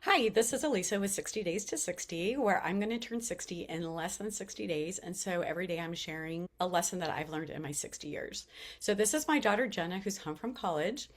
Hi, this is Elisa with 60 Days to 60, where I'm going to turn 60 in less than 60 days. And so every day I'm sharing a lesson that I've learned in my 60 years. So this is my daughter Jenna, who's home from college.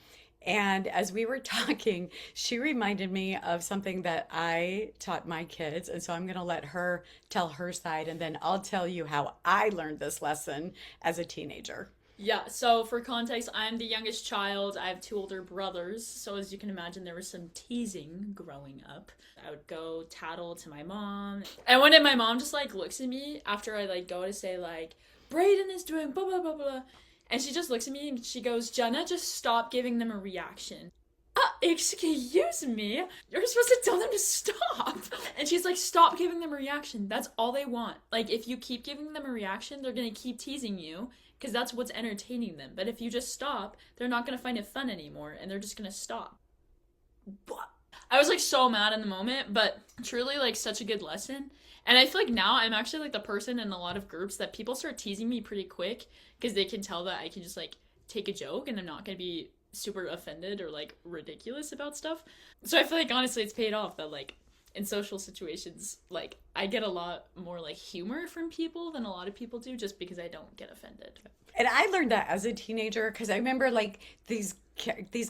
And as we were talking, she reminded me of something that I taught my kids. And so I'm going to let her tell her side, and then I'll tell you how I learned this lesson as a teenager. Yeah, so for context, I'm the youngest child. I have two older brothers. So as you can imagine, there was some teasing growing up. I would go tattle to my mom. And one day my mom just like looks at me after I like go to say like, Brayden is doing blah blah blah blah. And she just looks at me and she goes, Jenna, just stop giving them a reaction. Excuse me? You're supposed to tell them to stop. And she's like, stop giving them a reaction. That's all they want. Like, if you keep giving them a reaction, they're gonna keep teasing you because that's what's entertaining them. But if you just stop, they're not gonna find it fun anymore and they're just gonna stop. What? I was like so mad in the moment, but truly like such a good lesson. And I feel like now I'm actually like the person in a lot of groups that people start teasing me pretty quick because they can tell that I can just like take a joke and I'm not gonna be super offended or like ridiculous about stuff. So I feel like honestly it's paid off that like in social situations like I get a lot more like humor from people than a lot of people do just because I don't get offended. And I learned that as a teenager because I remember like these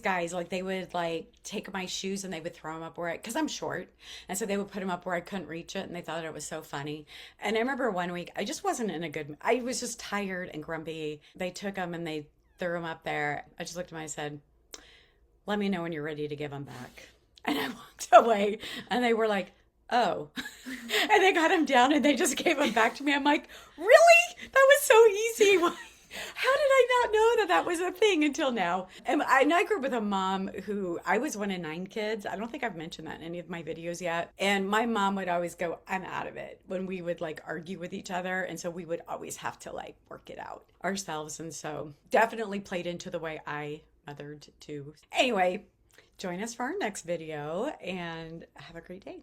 guys like they would like take my shoes and they would throw them up where I because I'm short, and so they would put them up where I couldn't reach it, and they thought it was so funny. And I remember one week I just wasn't in a good. I was just tired and grumpy. They took them and they threw them up there. I just looked at them and I said, "Let me know when you're ready to give them back." And I walked away, and they were like, "Oh," and they got them down and they just gave them back to me. I'm like, "Really? That was so easy." How did I not know that that was a thing until now? And I grew up with a mom who I was one of nine kids. I don't think I've mentioned that in any of my videos yet. And my mom would always go, "I'm out of it," when we would like argue with each other. And so we would always have to like work it out ourselves. And so definitely played into the way I mothered too. Anyway, join us for our next video and have a great day.